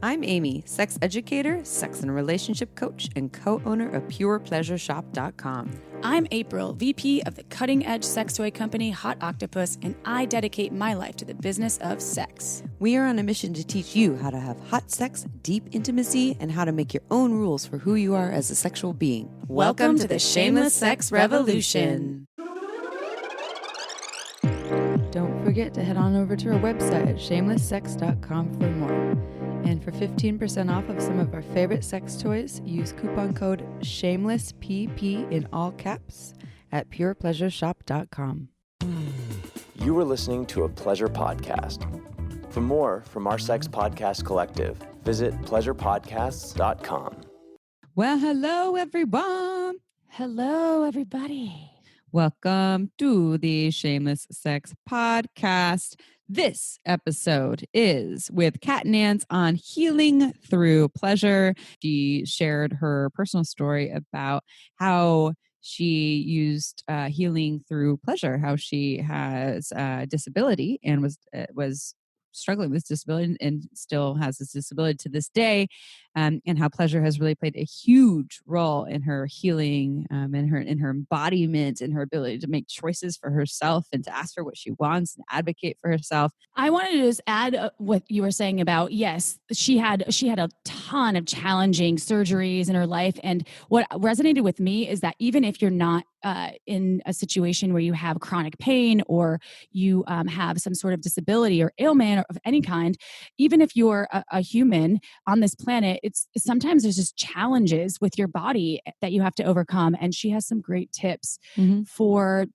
I'm Amy, sex educator, sex and relationship coach, and co-owner of PurePleasureShop.com. I'm April, VP of the cutting-edge sex toy company Hot Octopuss, and I dedicate my life to the business of sex. We are on a mission to teach you how to have hot sex, deep intimacy, and how to make your own rules for who you are as a sexual being. Welcome to the Shameless Sex Revolution. Don't forget to head on over to our website at shamelesssex.com for more. And for 15% off of some of our favorite sex toys, use coupon code SHAMELESSPP in all caps at purepleasureshop.com. You are listening to a pleasure podcast. For more from our sex podcast collective, visit pleasurepodcasts.com. Well, hello, everyone. Hello, everybody. Welcome to the Shameless Sex Podcast. This episode is with Kat Nantz on healing through pleasure. She shared her personal story about how she used healing through pleasure, how she has a disability and was struggling with disability and still has this disability to this day, and how pleasure has really played a huge role in her healing, in her embodiment, and her ability to make choices for herself and to ask for what she wants and advocate for herself. I wanted to just add what you were saying about, yes, she had a ton of challenging surgeries in her life. And what resonated with me is that even if you're not in a situation where you have chronic pain or you have some sort of disability or ailment of any kind, even if you're a human on this planet, it's sometimes there's just challenges with your body that you have to overcome. And she has some great tips for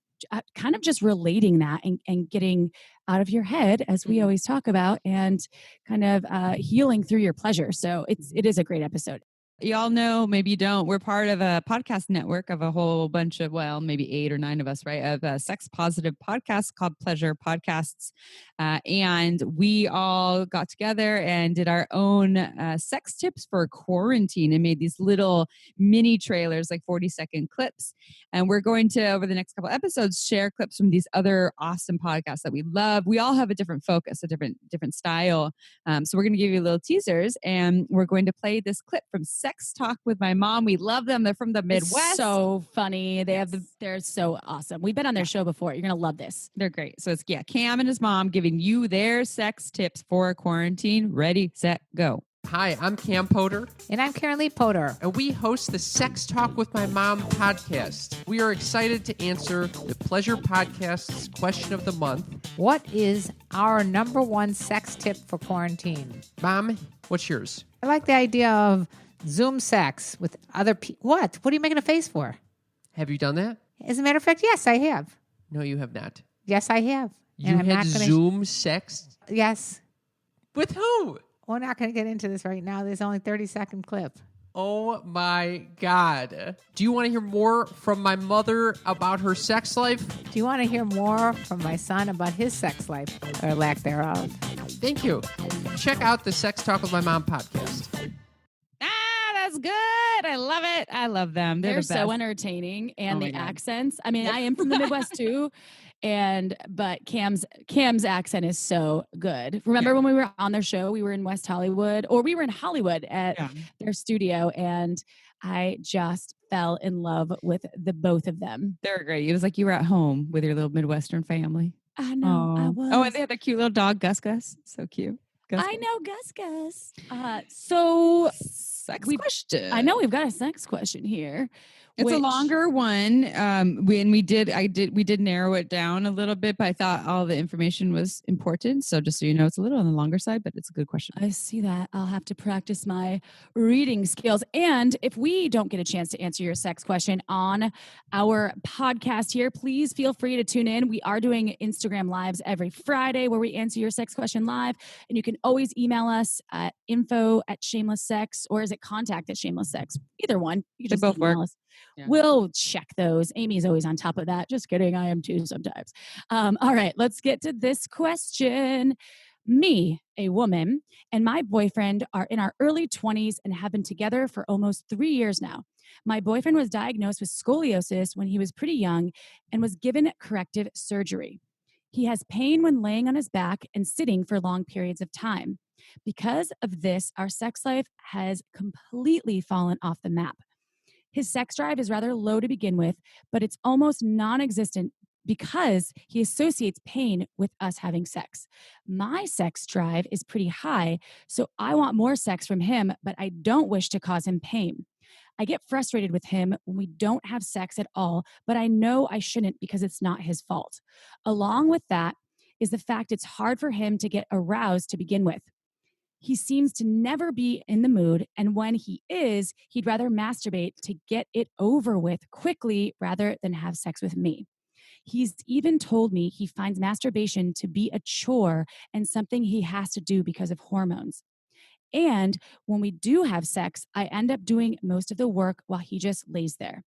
kind of just relating that and getting out of your head, as we always talk about, and kind of healing through your pleasure. So it is a great episode. Y'all know, maybe you don't, we're part of a podcast network of a whole bunch of, well, maybe 8 or 9 of us, right? Of a sex positive podcast called Pleasure Podcasts. And we all got together and did our own sex tips for quarantine and made these little mini trailers, like 40-second clips. And we're going to, over the next couple episodes, share clips from these other awesome podcasts that we love. We all have a different focus, a different style. So we're going to give you little teasers, and we're going to play this clip from Sex Talk with My Mom. We love them. They're from the Midwest. It's so funny. They're so awesome. We've been on their show before. You're going to love this. They're great. So it's Cam and his mom giving you their sex tips for quarantine. Ready, set, go. Hi, I'm Cam Potter. And I'm Karen Lee Potter. And we host the Sex Talk with My Mom podcast. We are excited to answer the Pleasure Podcast's question of the month. What is our number one sex tip for quarantine? Mom, what's yours? I like the idea of Zoom sex with other people. What? What are you making a face for? Have you done that? As a matter of fact, yes, I have. No, you have not. Yes, I have. You had Zoom sex? Yes. With who? We're not going to get into this right now. There's only a 30-second clip. Oh my God. Do you want to hear more from my mother about her sex life? Do you want to hear more from my son about his sex life or lack thereof? Thank you. Check out the Sex Talk with My Mom podcast. That's good. I love it. I love them. They're the so best. entertaining, and the accents. I mean, I am from the Midwest too, but Cam's accent is so good. Remember when we were on their show? We were in West Hollywood, or we were in Hollywood at their studio, and I just fell in love with the both of them. They're great. It was like you were at home with your little Midwestern family. I know. I was. Oh, and they had a cute little dog, Gus Gus. So cute. Gus I know, Gus Gus. So sex question. I know we've got a sex question here. It's a longer one. We did narrow it down a little bit, but I thought all the information was important. So just so you know, it's a little on the longer side, but it's a good question. I see that. I'll have to practice my reading skills. And if we don't get a chance to answer your sex question on our podcast here, please feel free to tune in. We are doing Instagram lives every Friday where we answer your sex question live. And you can always email us at info@shamelesssex, or is it contact@shamelesssex? Either one. You can just both email work. us. Yeah. We'll check those. Amy's always on top of that. Just kidding. I am too sometimes. All right, let's get to this question. Me, a woman, and my boyfriend are in our early 20s and have been together for almost 3 years now. My boyfriend was diagnosed with scoliosis when he was pretty young and was given corrective surgery. He has pain when laying on his back and sitting for long periods of time. Because of this, our sex life has completely fallen off the map. His sex drive is rather low to begin with, but it's almost non existent because he associates pain with us having sex. My sex drive is pretty high, so I want more sex from him, but I don't wish to cause him pain. I get frustrated with him when we don't have sex at all, but I know I shouldn't because it's not his fault. Along with that is the fact it's hard for him to get aroused to begin with. He seems to never be in the mood, and when he is, he'd rather masturbate to get it over with quickly rather than have sex with me. He's even told me he finds masturbation to be a chore and something he has to do because of hormones. And when we do have sex, I end up doing most of the work while he just lays there.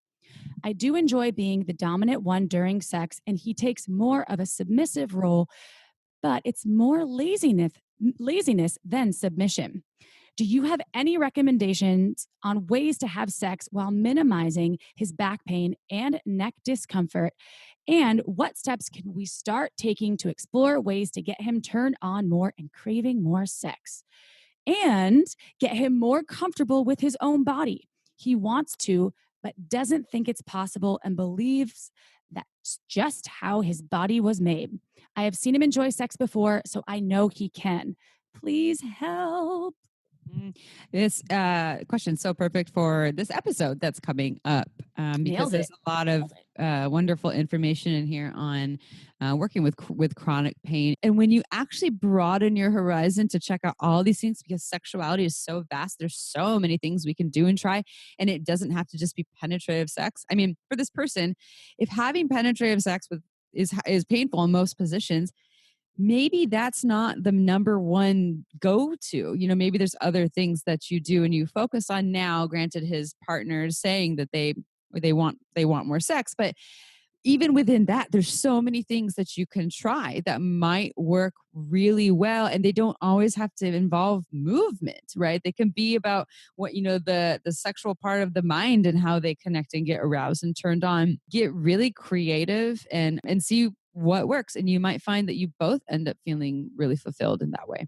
I do enjoy being the dominant one during sex, and he takes more of a submissive role, but it's more laziness than submission. Do you have any recommendations on ways to have sex while minimizing his back pain and neck discomfort? And what steps can we start taking to explore ways to get him turned on more and craving more sex? And get him more comfortable with his own body. He wants to, but doesn't think it's possible and believes that's just how his body was made. I have seen him enjoy sex before, so I know he can. Please help. This question is so perfect for this episode that's coming up because Nailed there's it. a lot of wonderful information in here on working with chronic pain. And when you actually broaden your horizon to check out all these things, because sexuality is so vast, there's so many things we can do and try, and it doesn't have to just be penetrative sex. I mean, for this person, if having penetrative sex is painful in most positions, maybe that's not the number one go-to. Maybe there's other things that you do and you focus on now. Granted, his partner's saying that they want more sex, but even within that, there's so many things that you can try that might work really well, and they don't always have to involve movement, right? They can be about what the sexual part of the mind and how they connect and get aroused and turned on. Get really creative and see what works, and you might find that you both end up feeling really fulfilled in that way.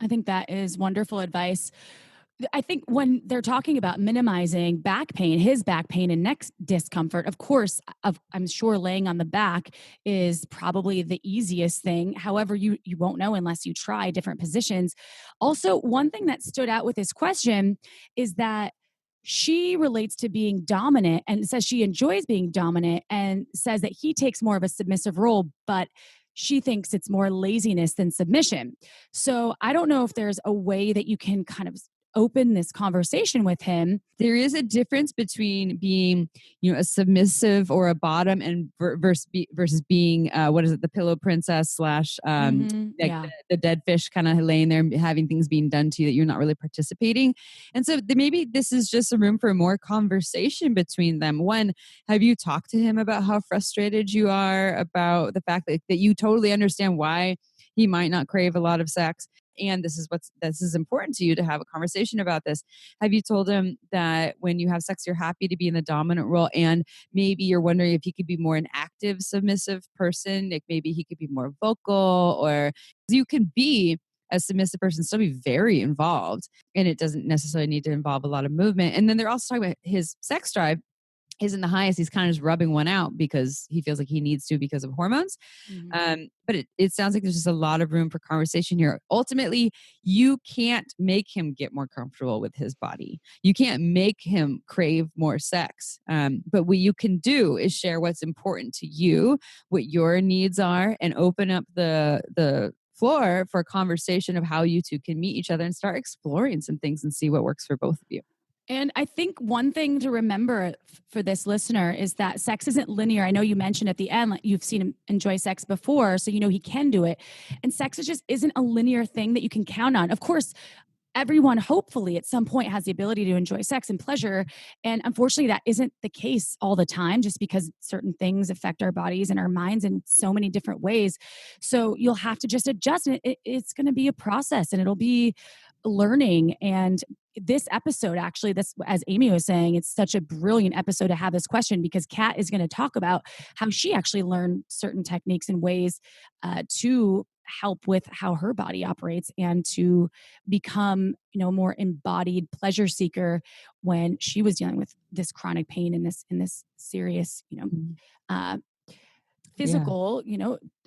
I think that is wonderful advice. I think when they're talking about minimizing back pain, his back pain and neck discomfort, of course, I'm sure laying on the back is probably the easiest thing. However, you won't know unless you try different positions. Also, one thing that stood out with this question is that she relates to being dominant and says she enjoys being dominant and says that he takes more of a submissive role, but she thinks it's more laziness than submission. So I don't know if there's a way that you can kind of open this conversation with him. There is a difference between being, a submissive or a bottom and versus being, the pillow princess slash the dead fish, kind of laying there having things being done to you that you're not really participating. And so maybe this is just a room for more conversation between them. One, have you talked to him about how frustrated you are about the fact that you totally understand why he might not crave a lot of sex? And this is important to you to have a conversation about this. Have you told him that when you have sex, you're happy to be in the dominant role, and maybe you're wondering if he could be more an active, submissive person? Like maybe he could be more vocal, or you can be a submissive person, still be very involved, and it doesn't necessarily need to involve a lot of movement. And then they're also talking about his sex drive isn't the highest. He's kind of just rubbing one out because he feels like he needs to because of hormones. Mm-hmm. But it sounds like there's just a lot of room for conversation here. Ultimately, you can't make him get more comfortable with his body. You can't make him crave more sex. But what you can do is share what's important to you, what your needs are, and open up the floor for a conversation of how you two can meet each other and start exploring some things and see what works for both of you. And I think one thing to remember for this listener is that sex isn't linear. I know you mentioned at the end, like you've seen him enjoy sex before, so you know he can do it. And sex just isn't a linear thing that you can count on. Of course, everyone hopefully at some point has the ability to enjoy sex and pleasure. And unfortunately, that isn't the case all the time, just because certain things affect our bodies and our minds in so many different ways. So you'll have to just adjust. And it's going to be a process, and it'll be learning. And this episode, actually, that's, as Amy was saying, it's such a brilliant episode to have this question, because Kat is going to talk about how she actually learned certain techniques and ways to help with how her body operates and to become, more embodied pleasure seeker when she was dealing with this chronic pain and this serious, uh, physical,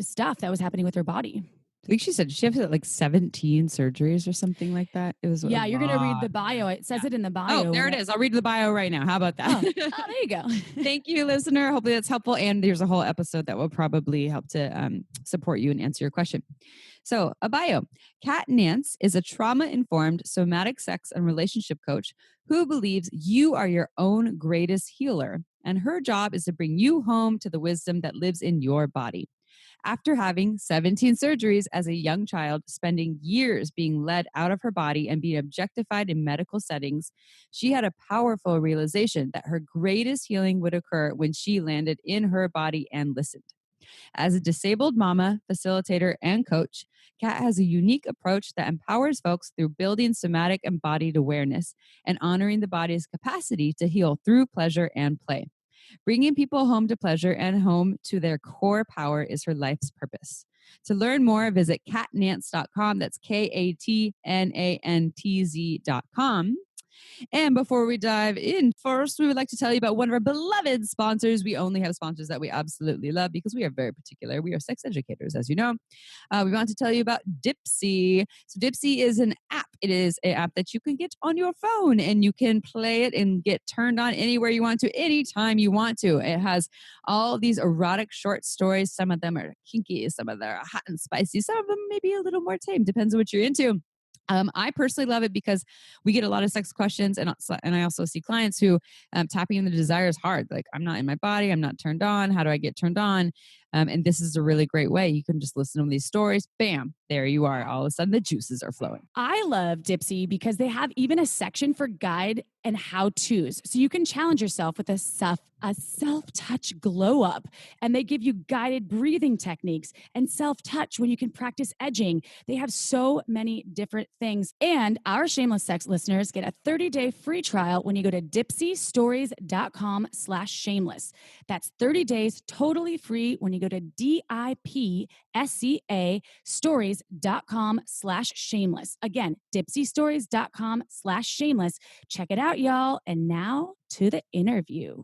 stuff that was happening with her body. I think she said she had like 17 surgeries or something like that. It was Yeah, you're going to read the bio. It says it in the bio. Oh, there it is. I'll read the bio right now. How about that? Oh, there you go. Thank you, listener. Hopefully that's helpful. And there's a whole episode that will probably help to support you and answer your question. So, a bio. Kat Nantz is a trauma-informed somatic sex and relationship coach who believes you are your own greatest healer, and her job is to bring you home to the wisdom that lives in your body. After having 17 surgeries as a young child, spending years being led out of her body and being objectified in medical settings, she had a powerful realization that her greatest healing would occur when she landed in her body and listened. As a disabled mama, facilitator, and coach, Kat has a unique approach that empowers folks through building somatic embodied awareness and honoring the body's capacity to heal through pleasure and play. Bringing people home to pleasure and home to their core power is her life's purpose. To learn more, visit katnantz.com. That's KATNANTZ.com. And before we dive in, first, we would like to tell you about one of our beloved sponsors. We only have sponsors that we absolutely love because we are very particular. We are sex educators, as you know. We want to tell you about Dipsea. So Dipsea is an app. It is an app that you can get on your phone, and you can play it and get turned on anywhere you want to, anytime you want to. It has all these erotic short stories. Some of them are kinky, some of them are hot and spicy, some of them maybe a little more tame. Depends on what you're into. I personally love it because we get a lot of sex questions, and I also see clients who tapping in the desire is hard. Like, I'm not in my body, I'm not turned on. How do I get turned on? And this is a really great way. You can just listen to these stories. Bam, there you are. All of a sudden, the juices are flowing. I love Dipsea because they have even a section for guide and how-tos. So you can challenge yourself with a self-touch glow up. And they give you guided breathing techniques and self-touch when you can practice edging. They have so many different things. And our Shameless Sex listeners get a 30-day free trial when you go to dipseastories.com/shameless. That's 30 days totally free when you go to DIPSEA stories.com/shameless. Again, dipseastories.com/shameless. Check it out, y'all. And now to the interview.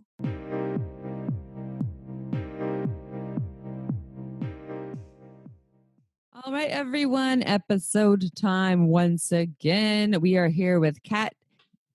All right, everyone. Episode time once again. We are here with Kat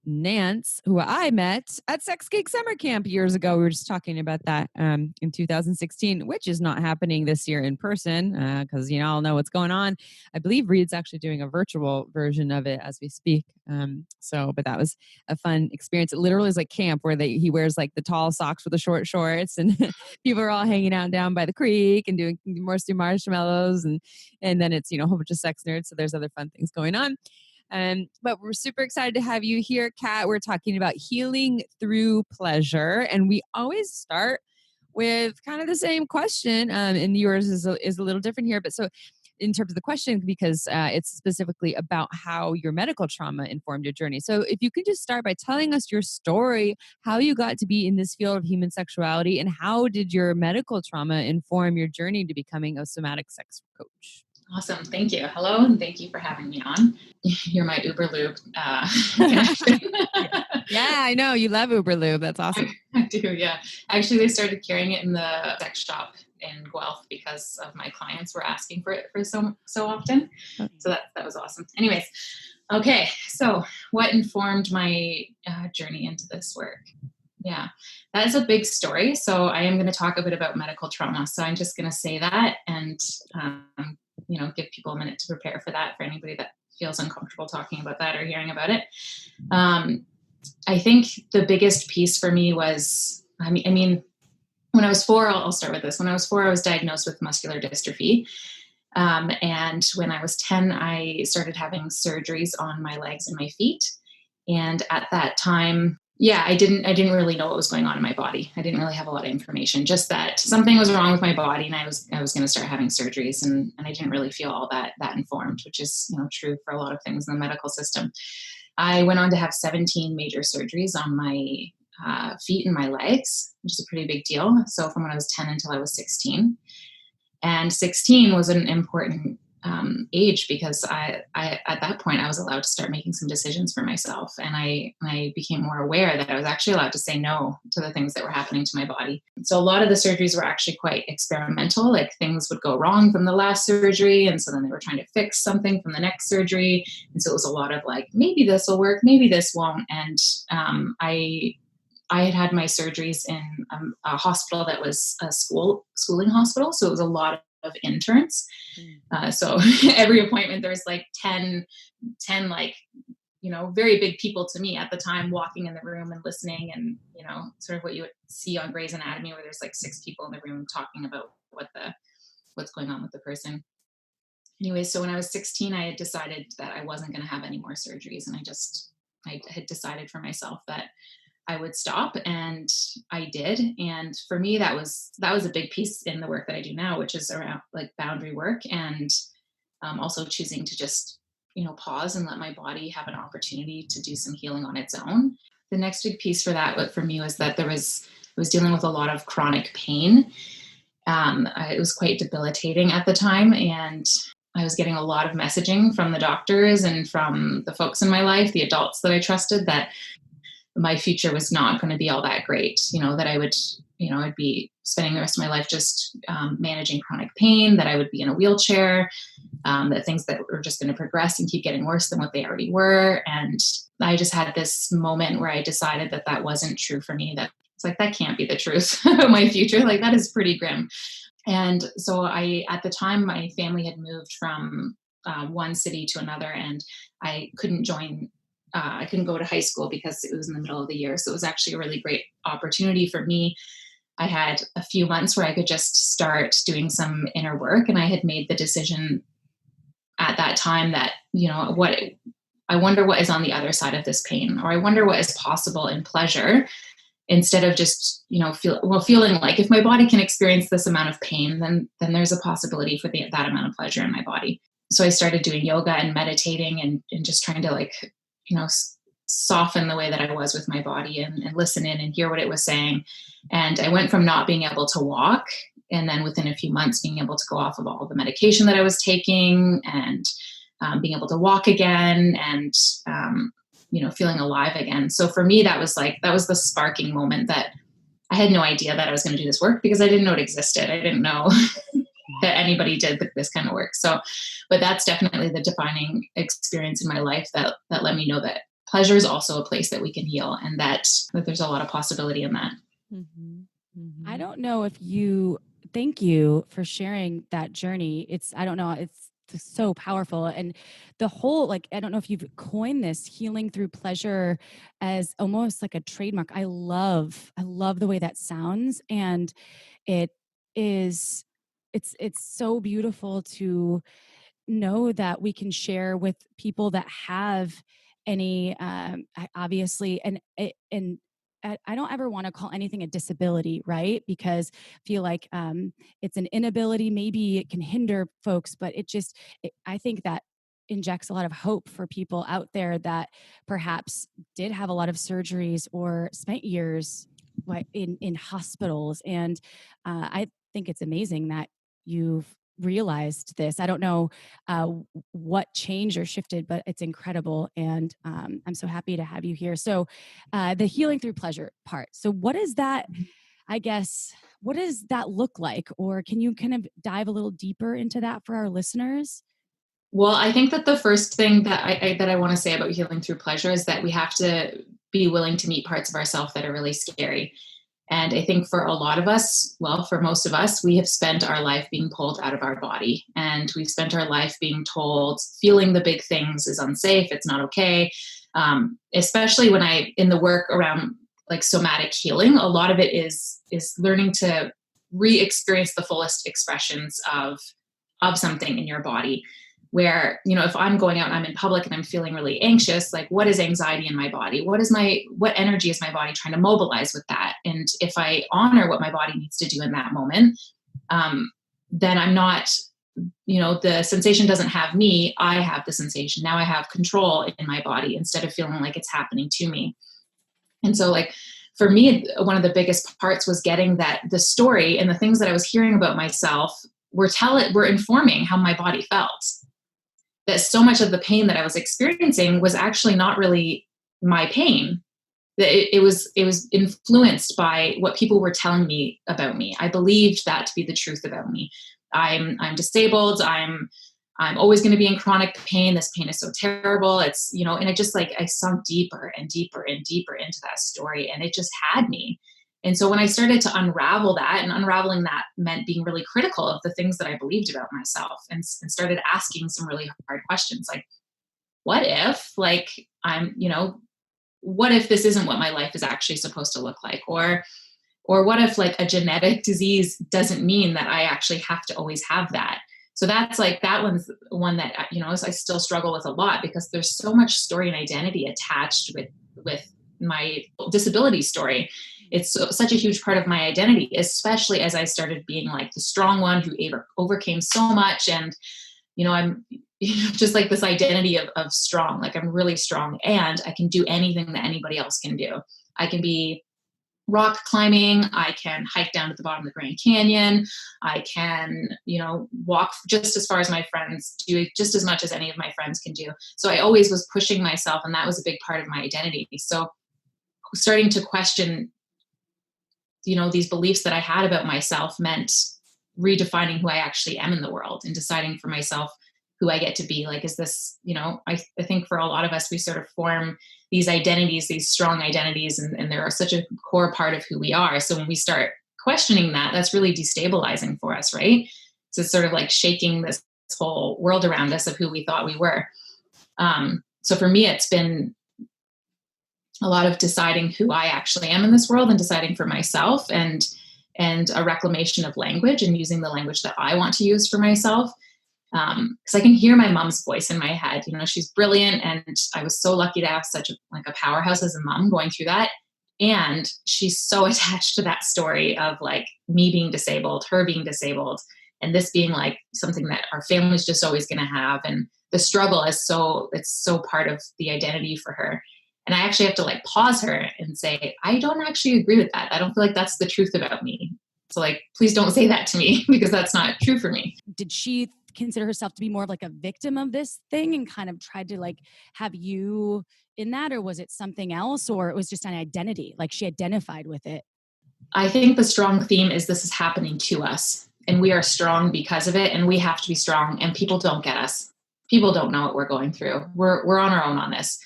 Nantz, who I met at Sex Geek Summer Camp years ago. We were just talking about that in 2016, which is not happening this year in person because you all know what's going on. I believe Reed's actually doing a virtual version of it as we speak. But that was a fun experience. It literally is like camp where he wears like the tall socks with the short shorts, and people are all hanging out down by the creek and doing roasting marshmallows, and then it's a whole bunch of sex nerds. So there's other fun things going on. But we're super excited to have you here, Kat. We're talking about healing through pleasure, and we always start with kind of the same question. And yours is a little different here, but so in terms of the question, because it's specifically about how your medical trauma informed your journey. So if you could just start by telling us your story, how you got to be in this field of human sexuality, and how did your medical trauma inform your journey to becoming a somatic sex coach? Awesome. Thank you. Hello, and thank you for having me on. You're my Uber Lube. Yeah, I know. You love Uber Lube. That's awesome. I do, yeah. Actually, they started carrying it in the sex shop in Guelph because of my clients were asking for it for so often. So that was awesome. Anyways, okay. So what informed my journey into this work? Yeah, that is a big story. So I am going to talk a bit about medical trauma. So I'm just going to say that and give people a minute to prepare for that, for anybody that feels uncomfortable talking about that or hearing about it. I think the biggest piece for me was, I mean, when I was 4, I'll start with this. When I was 4, I was diagnosed with muscular dystrophy. And when I was 10, I started having surgeries on my legs and my feet. And at that time, I didn't really know what was going on in my body. I didn't really have a lot of information, just that something was wrong with my body, and I was going to start having surgeries, and I didn't really feel all that informed, which is true for a lot of things in the medical system. I went on to have 17 major surgeries on my feet and my legs, which is a pretty big deal. So from when I was 10 until I was 16, and 16 was an important age, because I at that point I was allowed to start making some decisions for myself, and I became more aware that I was actually allowed to say no to the things that were happening to my body. So a lot of the surgeries were actually quite experimental. Like, things would go wrong from the last surgery, and so then they were trying to fix something from the next surgery, and so it was a lot of like, maybe this will work, maybe this won't. And I had my surgeries in a hospital that was a schooling hospital, so it was a lot of interns. So every appointment there's like 10 like, very big people to me at the time, walking in the room and listening, and sort of what you would see on Grey's Anatomy, where there's like 6 people in the room talking about what's going on with the person. Anyway, so when I was 16, I had decided that I wasn't going to have any more surgeries, and I had decided for myself that I would stop, and I did. And for me, that was a big piece in the work that I do now, which is around like boundary work, and also choosing to just, pause and let my body have an opportunity to do some healing on its own. The next big piece for that, for me, was that I was dealing with a lot of chronic pain. It was quite debilitating at the time, and I was getting a lot of messaging from the doctors and from the folks in my life, the adults that I trusted, that my future was not going to be all that great, that I would, I'd be spending the rest of my life just managing chronic pain, that I would be in a wheelchair, that things that were just going to progress and keep getting worse than what they already were. And I just had this moment where I decided that that wasn't true for me, that it's like, that can't be the truth of my future. Like, that is pretty grim. And so at the time, my family had moved from one city to another, and I couldn't go to high school because it was in the middle of the year. So it was actually a really great opportunity for me. I had a few months where I could just start doing some inner work. And I had made the decision at that time that, I wonder what is on the other side of this pain, or I wonder what is possible in pleasure, instead of just, feeling like, if my body can experience this amount of pain, then there's a possibility for that amount of pleasure in my body. So I started doing yoga and meditating and just trying to soften the way that I was with my body and listen in and hear what it was saying. And I went from not being able to walk, and then within a few months being able to go off of all the medication that I was taking, and being able to walk again, and feeling alive again. So for me, that was the sparking moment, that I had no idea that I was going to do this work, because I didn't know it existed. I didn't know that anybody did this kind of work. So, but that's definitely the defining experience in my life that let me know that pleasure is also a place that we can heal, and that there's a lot of possibility in that. Mm-hmm. Mm-hmm. I don't know if thank you for sharing that journey. It's so powerful. And the whole, I don't know if you've coined this healing through pleasure as almost like a trademark. I love the way that sounds. And it's so beautiful to know that we can share with people that have any, obviously, and I don't ever want to call anything a disability, right? Because I feel like it's an inability. Maybe it can hinder folks, but I think that injects a lot of hope for people out there that perhaps did have a lot of surgeries or spent years in hospitals. And I think it's amazing that you've realized this. I don't know what changed or shifted, but it's incredible. And I'm so happy to have you here. So the healing through pleasure part. So what is that, I guess, what does that look like? Or can you kind of dive a little deeper into that for our listeners? Well, I think that the first thing that I want to say about healing through pleasure is that we have to be willing to meet parts of ourselves that are really scary. And I think for a lot of us, for most of us, we have spent our life being pulled out of our body, and we've spent our life being told feeling the big things is unsafe. It's not okay. Especially in the work around like somatic healing, a lot of it is learning to re-experience the fullest expressions of something in your body. Where, if I'm going out and I'm in public and I'm feeling really anxious, like, what is anxiety in my body? What energy is my body trying to mobilize with that? And if I honor what my body needs to do in that moment, then I'm not, the sensation doesn't have me. I have the sensation. Now I have control in my body instead of feeling like it's happening to me. And so for me, one of the biggest parts was getting that the story and the things that I was hearing about myself were informing how my body felt. That so much of the pain that I was experiencing was actually not really my pain. That it was influenced by what people were telling me about me. I believed that to be the truth about me. I'm disabled. I'm always going to be in chronic pain. This pain is so terrible. It's, and I sunk deeper and deeper and deeper into that story, and it just had me. And so when I started to unravel that, and unraveling that meant being really critical of the things that I believed about myself, and started asking some really hard questions, like, what if, like, what if this isn't what my life is actually supposed to look like? Or what if, like, a genetic disease doesn't mean that I actually have to always have that? So that's like, that one's one that, I still struggle with a lot, because there's so much story and identity attached with my disability story. It's such a huge part of my identity, especially as I started being like the strong one who overcame so much. And, I'm just like this identity of strong, like I'm really strong and I can do anything that anybody else can do. I can be rock climbing. I can hike down to the bottom of the Grand Canyon. I can, walk just as far as my friends, do just as much as any of my friends can do. So I always was pushing myself, and that was a big part of my identity. So starting to question, these beliefs that I had about myself meant redefining who I actually am in the world, and deciding for myself who I get to be. Like, is this, I think for a lot of us, we sort of form these identities, these strong identities, and they're such a core part of who we are. So when we start questioning that, that's really destabilizing for us, right? So it's sort of like shaking this whole world around us of who we thought we were. So for me, it's been a lot of deciding who I actually am in this world, and deciding for myself, and a reclamation of language, and using the language that I want to use for myself. Because I can hear my mom's voice in my head. She's brilliant, and I was so lucky to have such a powerhouse as a mom going through that. And she's so attached to that story of like me being disabled, her being disabled, and this being like something that our family's just always going to have. And the struggle is it's so part of the identity for her. And I actually have to like pause her and say, I don't actually agree with that. I don't feel like that's the truth about me. So like, please don't say that to me, because that's not true for me. Did she consider herself to be more of like a victim of this thing, and kind of tried to like have you in that? Or was it something else, or it was just an identity, like she identified with it? I think the strong theme is this is happening to us, and we are strong because of it, and we have to be strong, and people don't get us. People don't know what we're going through. We're on our own on this.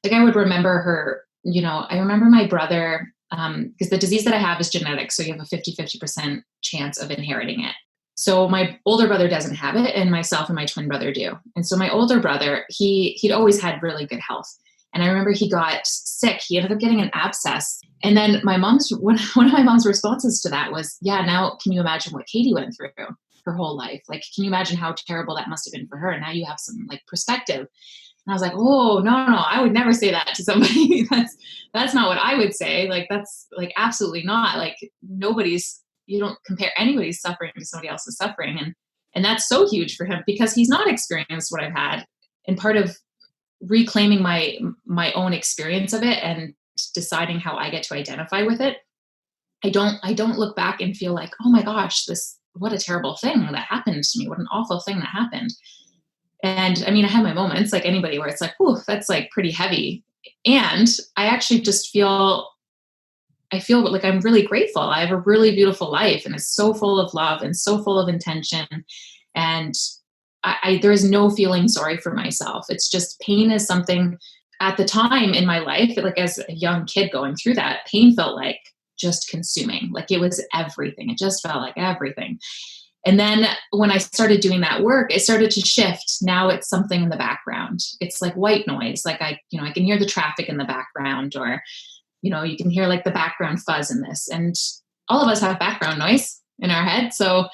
Like, I would remember her, I remember my brother, because the disease that I have is genetic. So you have a 50% chance of inheriting it. So my older brother doesn't have it, and myself and my twin brother do. And so my older brother, he'd always had really good health. And I remember he got sick. He ended up getting an abscess. And then one of my mom's responses to that was, yeah, now can you imagine what Katie went through her whole life? Like, can you imagine how terrible that must have been for her? And now you have some like perspective. And I was like, oh, no, I would never say that to somebody. That's not what I would say. Like, that's like, absolutely not. Like, you don't compare anybody's suffering to somebody else's suffering. And that's so huge for him, because he's not experienced what I've had. And part of reclaiming my own experience of it and deciding how I get to identify with it, I don't look back and feel like, oh my gosh, what a terrible thing that happened to me. What an awful thing that happened. And I mean, I have my moments like anybody where it's like, ooh, that's like pretty heavy. And I actually just feel like I'm really grateful. I have a really beautiful life, and it's so full of love and so full of intention. And there is no feeling sorry for myself. It's just, pain is something at the time in my life, like as a young kid going through that, pain felt like just consuming, like it was everything. It just felt like everything. And then when I started doing that work, it started to shift. Now it's something in the background. It's like white noise. Like I can hear the traffic in the background, or, you can hear like the background fuzz in this. And all of us have background noise in our head. So,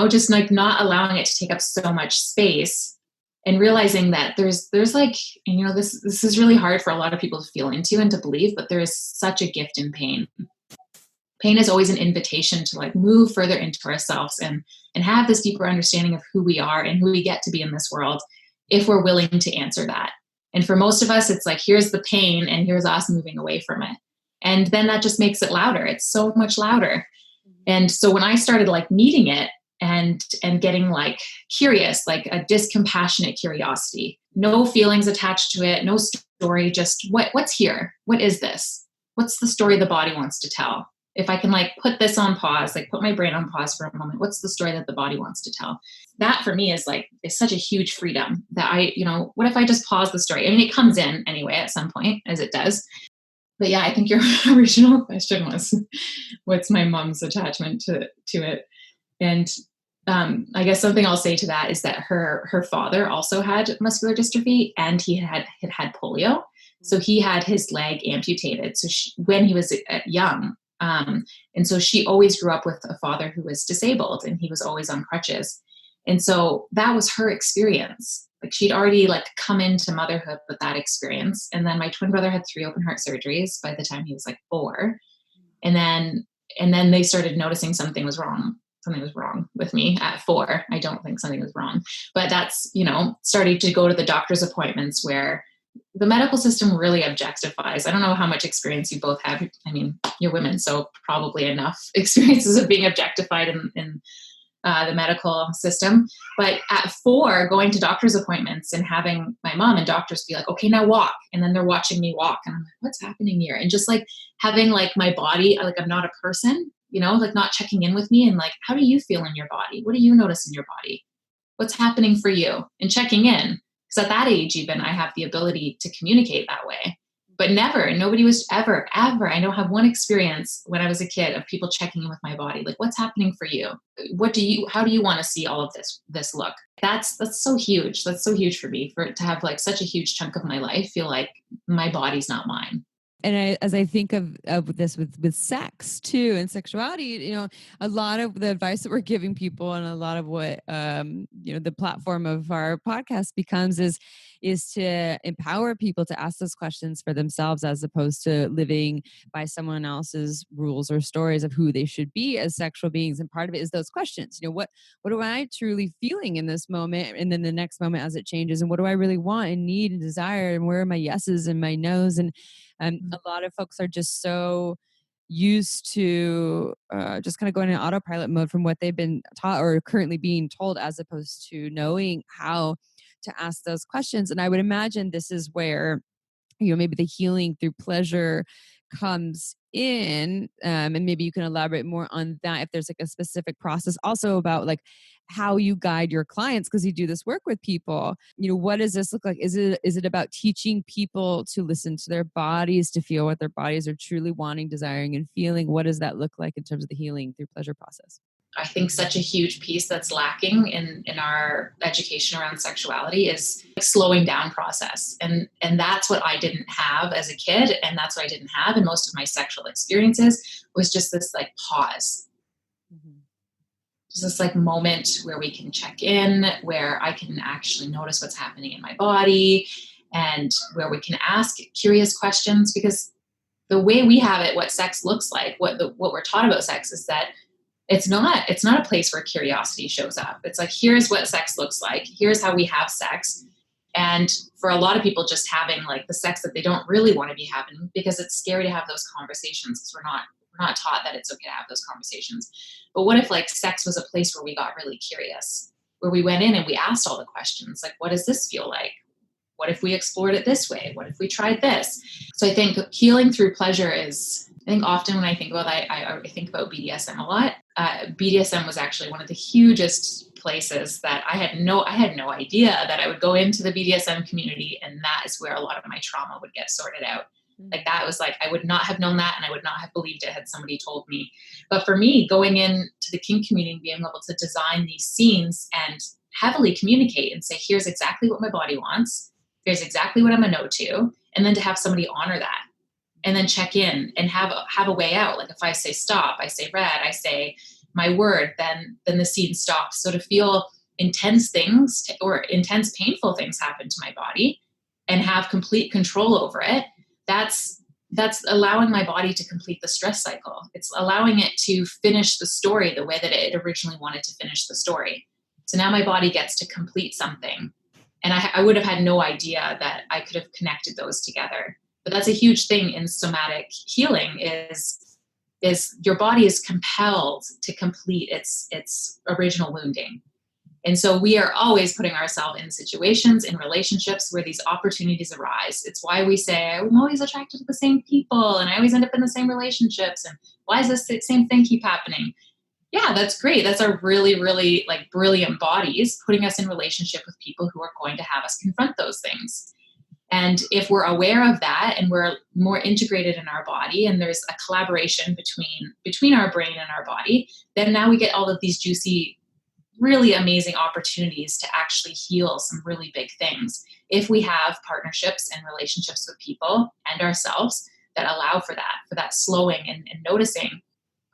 just like not allowing it to take up so much space, and realizing that there's like, this is really hard for a lot of people to feel into and to believe, but there is such a gift in pain. Pain is always an invitation to like move further into ourselves and have this deeper understanding of who we are and who we get to be in this world, if we're willing to answer that. And for most of us, it's like, here's the pain and here's us moving away from it. And then that just makes it louder. It's so much louder. And so when I started like meeting it and getting like curious, like a discompassionate curiosity, no feelings attached to it, no story, just what's here? What is this? What's the story the body wants to tell? If I can like put this on pause, like put my brain on pause for a moment, what's the story that the body wants to tell? That for me is such a huge freedom that what if I just pause the story? I mean, it comes in anyway at some point, as it does. But yeah, I think your original question was, what's my mom's attachment to it? And I guess something I'll say to that is that her father also had muscular dystrophy, and he had polio. So he had his leg amputated. So when he was young, and so she always grew up with a father who was disabled, and he was always on crutches. And so that was her experience. Like she'd already like come into motherhood with that experience. And then my twin brother had 3 open heart surgeries by the time he was like 4. And then they started noticing something was wrong. Something was wrong with me at 4. I don't think something was wrong, but that's, starting to go to the doctor's appointments where the medical system really objectifies. I don't know how much experience you both have. I mean, you're women, so probably enough experiences of being objectified in the medical system. But at 4, going to doctor's appointments and having my mom and doctors be like, okay, now walk. And then they're watching me walk. And I'm like, what's happening here? And just like having like my body, like I'm not a person, like not checking in with me and like, how do you feel in your body? What do you notice in your body? What's happening for you? And checking in. Because at that age, even I have the ability to communicate that way. But nobody was ever, I don't have one experience when I was a kid of people checking in with my body. Like, what's happening for you? How do you want to see all of this look? That's so huge. That's so huge for me, for it to have like such a huge chunk of my life feel like my body's not mine. And as I think of this with sex too and sexuality, a lot of the advice that we're giving people and a lot of what, the platform of our podcast becomes is to empower people to ask those questions for themselves, as opposed to living by someone else's rules or stories of who they should be as sexual beings. And part of it is those questions, what am I truly feeling in this moment? And then the next moment as it changes, and what do I really want and need and desire? And where are my yeses and my nos? And a lot of folks are just so used to just kind of going in autopilot mode from what they've been taught or currently being told, as opposed to knowing how to ask those questions. And I would imagine this is where, maybe the healing through pleasure comes in. And maybe you can elaborate more on that, if there's like a specific process also about like how you guide your clients, because you do this work with people. What does this look like? Is it about teaching people to listen to their bodies, to feel what their bodies are truly wanting, desiring, and feeling? What does that look like in terms of the healing through pleasure process? I think such a huge piece that's lacking in our education around sexuality is slowing down process. And that's what I didn't have as a kid. And that's what I didn't have in most of my sexual experiences, was just this like pause. Mm-hmm. Just this like moment where we can check in, where I can actually notice what's happening in my body, and where we can ask curious questions. Because the way we have it, what sex looks like, what we're taught about sex is that it's not a place where curiosity shows up. It's like, here's what sex looks like. Here's how we have sex. And for a lot of people, just having like the sex that they don't really want to be having, because it's scary to have those conversations, because we're not taught that it's okay to have those conversations. But what if like sex was a place where we got really curious, where we went in and we asked all the questions, like, what does this feel like? What if we explored it this way? What if we tried this? So I think healing through pleasure is, I think often when I think about that, I think about BDSM a lot. BDSM was actually one of the hugest places that I had no idea that I would go into the BDSM community, and that is where a lot of my trauma would get sorted out. Like that was like, I would not have known that, and I would not have believed it had somebody told me. But for me, going into the kink community, being able to design these scenes and heavily communicate and say, here's exactly what my body wants. Here's exactly what I'm a no to. And then to have somebody honor that. And then check in and have a way out. Like if I say stop, I say red, I say my word, then the scene stops. So to feel intense things or intense painful things happen to my body and have complete control over it, that's allowing my body to complete the stress cycle. It's allowing it to finish the story the way that it originally wanted to finish the story. So now my body gets to complete something. And I would have had no idea that I could have connected those together. But that's a huge thing in somatic healing is is your body is compelled to complete its original wounding. And so we are always putting ourselves in situations, in relationships where these opportunities arise. It's why we say, I'm always attracted to the same people and I always end up in the same relationships. And why does this same thing keep happening? Yeah, that's great. That's our really, really like brilliant bodies putting us in relationship with people who are going to have us confront those things. And if we're aware of that and we're more integrated in our body and there's a collaboration between our brain and our body, then now we get all of these juicy, really amazing opportunities to actually heal some really big things if we have partnerships and relationships with people and ourselves that allow for that slowing and noticing,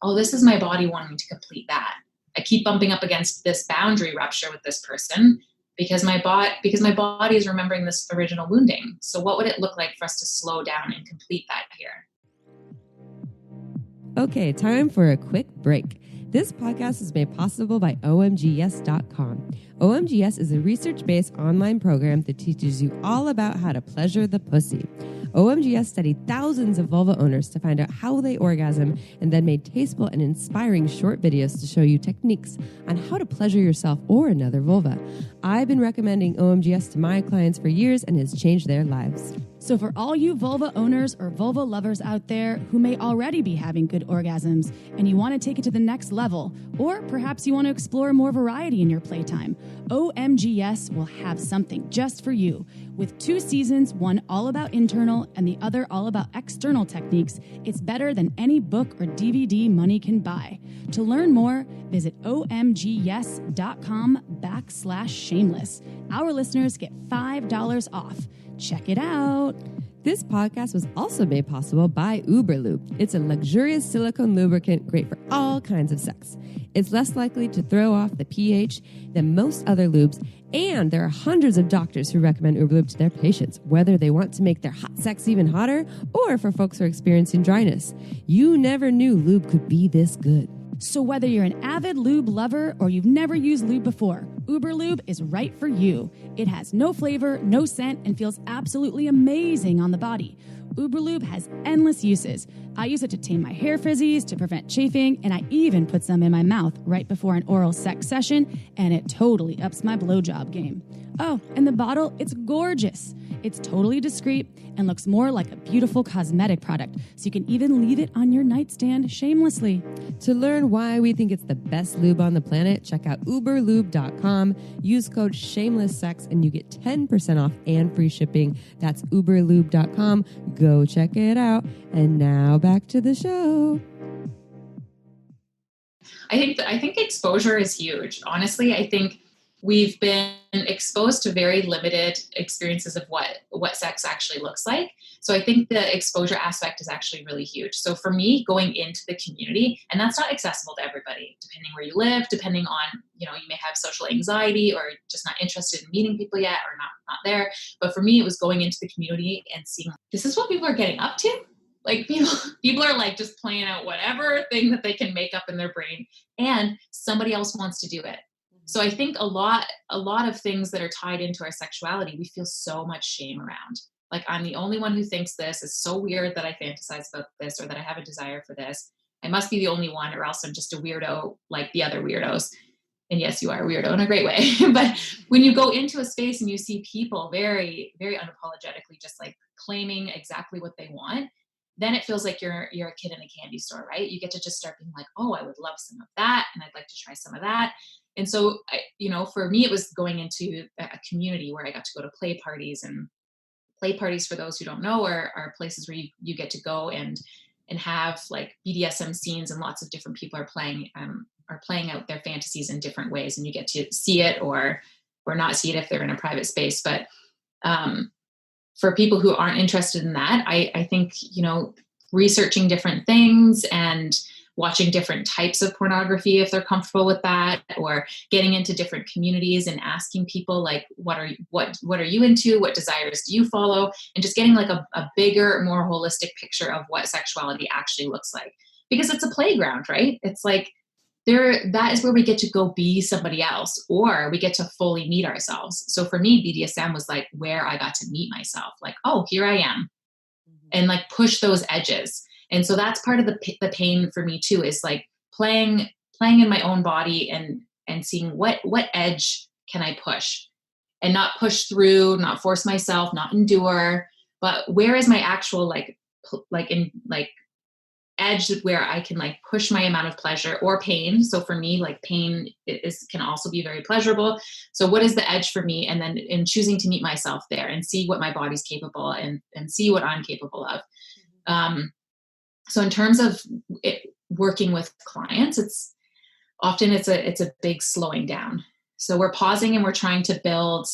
oh, this is my body wanting to complete that. I keep bumping up against this boundary rupture with this person because my body is remembering this original wounding. So what would it look like for us to slow down and complete that here? Okay, time for a quick break. This podcast is made possible by omgyes.com. OMGS is a research-based online program that teaches you all about how to pleasure the pussy. OMGS studied thousands of vulva owners to find out how they orgasm and then made tasteful and inspiring short videos to show you techniques on how to pleasure yourself or another vulva. I've been recommending OMGS to my clients for years and has changed their lives. So for all you vulva owners or vulva lovers out there who may already be having good orgasms and you want to take it to the next level, or perhaps you want to explore more variety in your playtime, OMGS will have something just for you. With 2 seasons, one all about internal and the other all about external techniques, it's better than any book or DVD money can buy. To learn more, visit omgyes.com/shameless. Our listeners get $5 off. Check it out. This podcast was also made possible by Uberlube. It's a luxurious silicone lubricant great for all kinds of sex. It's less likely to throw off the pH than most other lubes, and there are hundreds of doctors who recommend Uberlube to their patients, whether they want to make their hot sex even hotter or for folks who are experiencing dryness. You never knew lube could be this good. So whether you're an avid lube lover or you've never used lube before, Uberlube is right for you. It has no flavor, no scent, and feels absolutely amazing on the body. Uberlube has endless uses. I use it to tame my hair frizzies, to prevent chafing, and I even put some in my mouth right before an oral sex session, and it totally ups my blowjob game. Oh, and the bottle, it's gorgeous. It's totally discreet and looks more like a beautiful cosmetic product, so you can even leave it on your nightstand shamelessly. To learn why we think it's the best lube on the planet, check out uberlube.com. Use code shamelesssex and you get 10% off and free shipping. That's uberlube.com. Go check it out. And now back to the show. I think exposure is huge. Honestly, I think we've been exposed to very limited experiences of what sex actually looks like. So I think the exposure aspect is actually really huge. So for me, going into the community, and that's not accessible to everybody, depending where you live, depending on, you may have social anxiety or just not interested in meeting people yet or not there. But for me, it was going into the community and seeing, this is what people are getting up to. Like people are like just playing out whatever thing that they can make up in their brain, and somebody else wants to do it. So I think a lot of things that are tied into our sexuality, we feel so much shame around. Like, I'm the only one who thinks this. It's so weird that I fantasize about this or that I have a desire for this. I must be the only one, or else I'm just a weirdo like the other weirdos. And yes, you are a weirdo in a great way. But when you go into a space and you see people very, very unapologetically just like claiming exactly what they want, then it feels like you're a kid in a candy store, right? You get to just start being like, oh, I would love some of that, and I'd like to try some of that. And so, for me, it was going into a community where I got to go to play parties, and play parties, for those who don't know, are places where you get to go and have like BDSM scenes, and lots of different people are playing out their fantasies in different ways, and you get to see it or not see it if they're in a private space. But for people who aren't interested in that, I think, researching different things and watching different types of pornography if they're comfortable with that, or getting into different communities and asking people like, what are you into? What desires do you follow? And just getting like a bigger, more holistic picture of what sexuality actually looks like. Because it's a playground, right? It's like that is where we get to go be somebody else, or we get to fully meet ourselves. So for me, BDSM was like where I got to meet myself. Like, oh, here I am. And like push those edges. And so that's part of the pain for me too, is like playing in my own body and seeing what edge can I push, and not push through, not force myself, not endure, but where is my actual edge where I can like push my amount of pleasure or pain. So for me, like pain can also be very pleasurable. So what is the edge for me? And then in choosing to meet myself there and see what my body's capable and see what I'm capable of. So in terms of working with clients, it's a big slowing down. So we're pausing and we're trying to build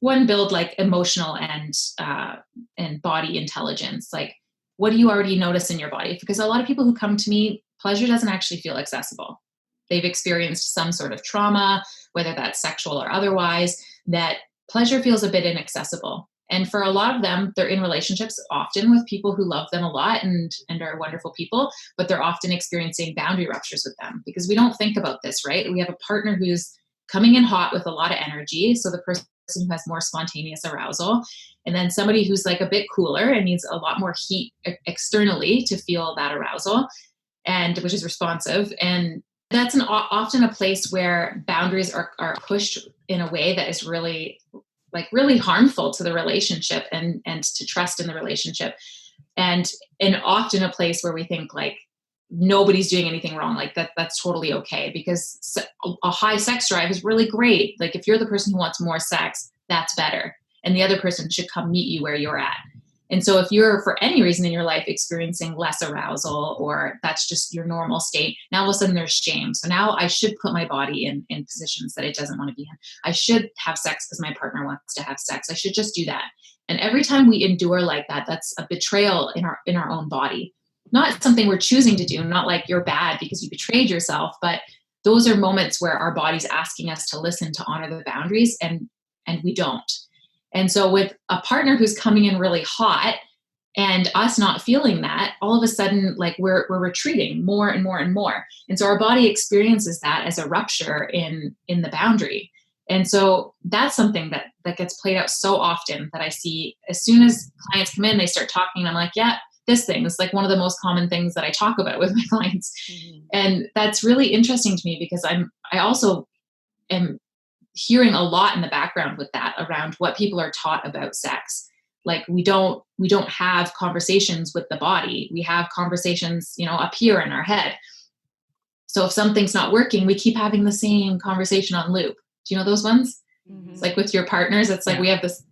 like emotional and body intelligence. Like, what do you already notice in your body? Because a lot of people who come to me, pleasure doesn't actually feel accessible. They've experienced some sort of trauma, whether that's sexual or otherwise, that pleasure feels a bit inaccessible. And for a lot of them, they're in relationships often with people who love them a lot and are wonderful people, but they're often experiencing boundary ruptures with them because we don't think about this, right? We have a partner who's coming in hot with a lot of energy. So the person who has more spontaneous arousal, and then somebody who's like a bit cooler and needs a lot more heat externally to feel that arousal, and which is responsive. And that's often a place where boundaries are pushed in a way that is really harmful to the relationship and to trust in the relationship. And often a place where we think like nobody's doing anything wrong. Like that's totally okay, because a high sex drive is really great. Like if you're the person who wants more sex, that's better. And the other person should come meet you where you're at. And so if you're for any reason in your life experiencing less arousal, or that's just your normal state, now all of a sudden there's shame. So now I should put my body in positions that it doesn't want to be in. I should have sex because my partner wants to have sex. I should just do that. And every time we endure like that, that's a betrayal in our own body. Not something we're choosing to do, not like you're bad because you betrayed yourself, but those are moments where our body's asking us to listen, to honor the boundaries, and we don't. And so with a partner who's coming in really hot and us not feeling that, all of a sudden, like we're retreating more and more and more. And so our body experiences that as a rupture in the boundary. And so that's something that gets played out so often that I see as soon as clients come in, they start talking, and I'm like, yeah, this thing is like one of the most common things that I talk about with my clients. Mm-hmm. And that's really interesting to me because I also am hearing a lot in the background with that around what people are taught about sex. Like we don't have conversations with the body. We have conversations, up here in our head. So if something's not working, we keep having the same conversation on loop. Do you know those ones? Mm-hmm. It's like with your partners, it's like we have this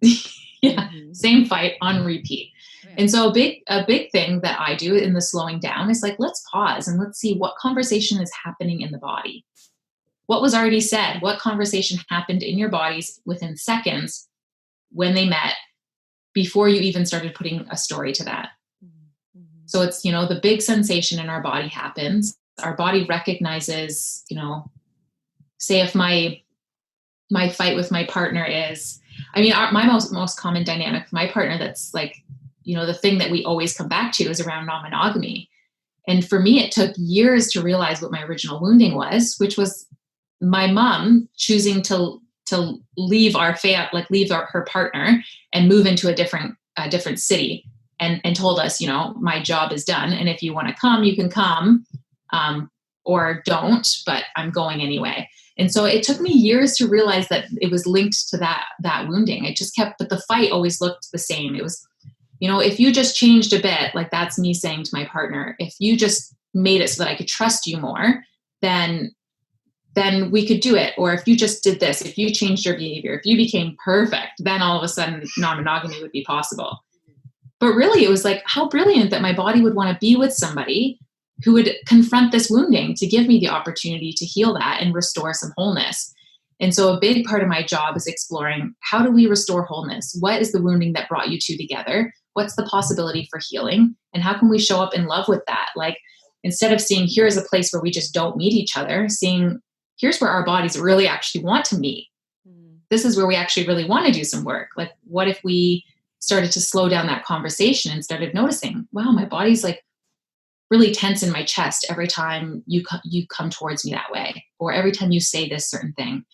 same fight on repeat. Right. And so a big thing that I do in the slowing down is like, let's pause and let's see what conversation is happening in the body. What was already said? What conversation happened in your bodies within seconds when they met before you even started putting a story to that? Mm-hmm. So it's, the big sensation in our body happens. Our body recognizes, say if my fight with my partner is, my most common dynamic with my partner, that's like, the thing that we always come back to is around non-monogamy. And for me, it took years to realize what my original wounding was, which was my mom choosing to leave her partner and move into a different city, and told us, my job is done, and if you want to come, you can come, or don't, but I'm going anyway. And so it took me years to realize that it was linked to that wounding. It just kept, but the fight always looked the same. It was, if you just changed a bit, like that's me saying to my partner, if you just made it so that I could trust you more, then we could do it. Or if you just did this, if you changed your behavior, if you became perfect, then all of a sudden non-monogamy would be possible. But really it was like, how brilliant that my body would want to be with somebody who would confront this wounding to give me the opportunity to heal that and restore some wholeness. And so a big part of my job is exploring, how do we restore wholeness? What is the wounding that brought you two together? What's the possibility for healing? And how can we show up in love with that? Like, instead of seeing here's a place where we just don't meet each other, seeing here's where our bodies really actually want to meet. Mm. This is where we actually really want to do some work. Like, what if we started to slow down that conversation and started noticing, wow, my body's like really tense in my chest every time you come towards me that way, or every time you say this certain thing,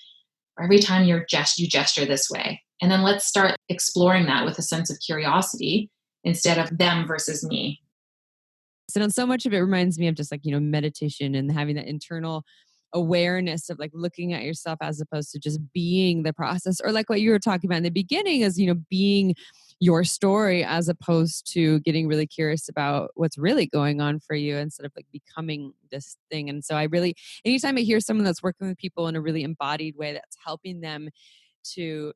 or every time you gesture this way. And then let's start exploring that with a sense of curiosity instead of them versus me. And so much of it reminds me of just like, meditation and having that internal awareness of like looking at yourself as opposed to just being the process, or like what you were talking about in the beginning is, being your story as opposed to getting really curious about what's really going on for you instead of like becoming this thing. And so anytime I hear someone that's working with people in a really embodied way that's helping them to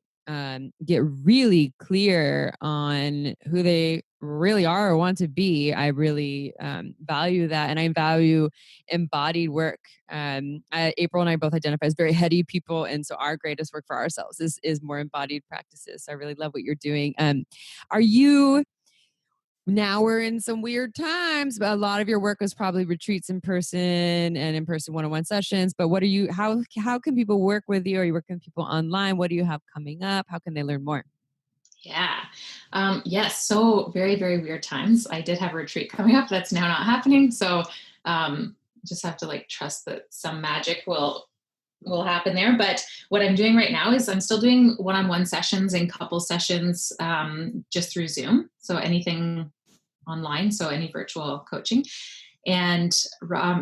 get really clear on who they really are or want to be, I really value that. And I value embodied work. April and I both identify as very heady people. And so our greatest work for ourselves is more embodied practices. So I really love what you're doing. Now we're in some weird times, but a lot of your work was probably retreats in person and in-person one-on-one sessions. But how can people work with you? Are you working with people online? What do you have coming up? How can they learn more? Yeah. Yes. So very, very weird times. I did have a retreat coming up that's now not happening. So just have to like trust that some magic will happen there. But what I'm doing right now is I'm still doing one-on-one sessions and couple sessions just through Zoom. So anything online, so any virtual coaching. And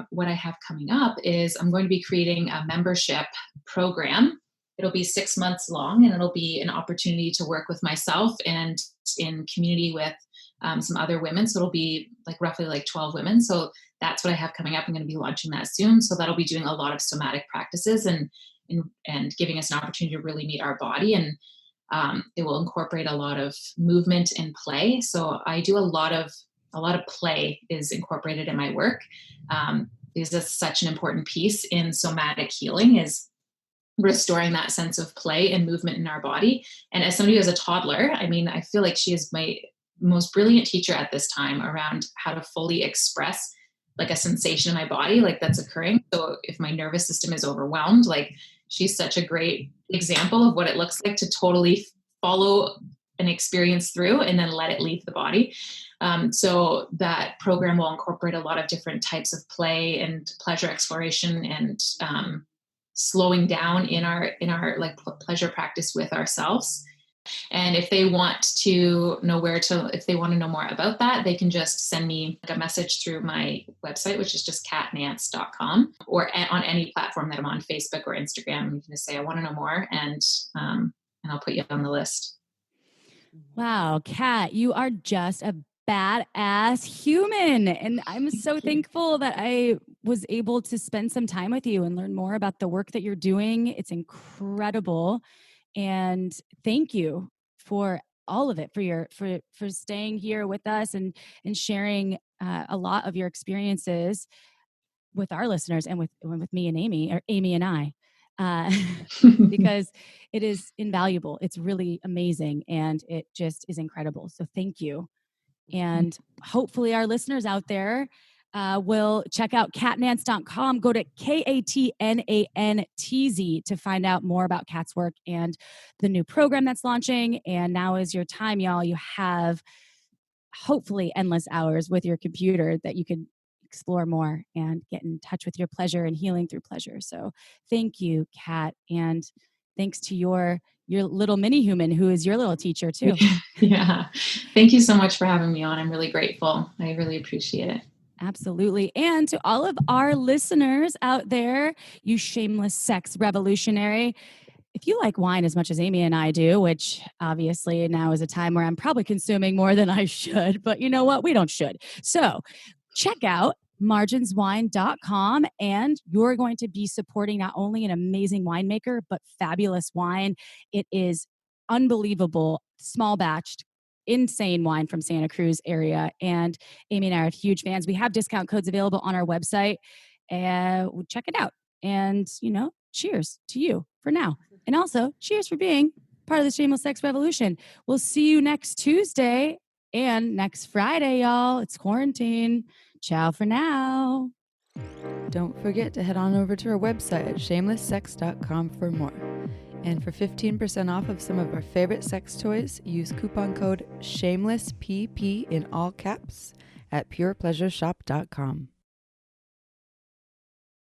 what I have coming up is I'm going to be creating a membership program. It'll be 6 months long, and it'll be an opportunity to work with myself and in community with some other women. So it'll be like roughly like 12 women. So that's what I have coming up. I'm going to be launching that soon. So that'll be doing a lot of somatic practices and giving us an opportunity to really meet our body. And it will incorporate a lot of movement and play. So I do a lot of play is incorporated in my work. Because that's such an important piece in somatic healing is restoring that sense of play and movement in our body. And as somebody who is a toddler, I mean, I feel like she is my most brilliant teacher at this time around how to fully express like a sensation in my body, like that's occurring. So if my nervous system is overwhelmed, like she's such a great example of what it looks like to totally follow an experience through and then let it leave the body. So that program will incorporate a lot of different types of play and pleasure exploration and slowing down in our like pleasure practice with ourselves. And if they want to know if they want to know more about that, they can just send me a message through my website, which is just catnantz.com, or on any platform that I'm on, Facebook or Instagram. You can just say, I want to know more, and I'll put you on the list. Wow, Kat, you are just a badass human. And I'm so thankful that I was able to spend some time with you and learn more about the work that you're doing. It's incredible. And thank you for all of it, for staying here with us and sharing a lot of your experiences with our listeners and with me and Amy, or Amy and I, because it is invaluable. It's really amazing, and it just is incredible. So thank you. And hopefully our listeners out there will check out catnantz.com. Go to KATNANTZ to find out more about Kat's work and the new program that's launching. And now is your time, y'all. You have hopefully endless hours with your computer that you can explore more and get in touch with your pleasure and healing through pleasure. So thank you, Kat. And thanks to your little mini human who is your little teacher too. Yeah. Thank you so much for having me on. I'm really grateful. I really appreciate it. Absolutely. And to all of our listeners out there, you shameless sex revolutionary, if you like wine as much as Amy and I do, which obviously now is a time where I'm probably consuming more than I should, but you know what? We don't should. So check out marginswine.com, and you're going to be supporting not only an amazing winemaker, but fabulous wine. It is unbelievable, small batched, insane wine from Santa Cruz area. And Amy and I are huge fans. We have discount codes available on our website, and check it out. And, cheers to you for now. And also cheers for being part of the Shameless Sex Revolution. We'll see you next Tuesday and next Friday, y'all. It's quarantine. Ciao for now. Don't forget to head on over to our website at shamelesssex.com for more. And for 15% off of some of our favorite sex toys, use coupon code SHAMELESSPP in all caps at purepleasureshop.com.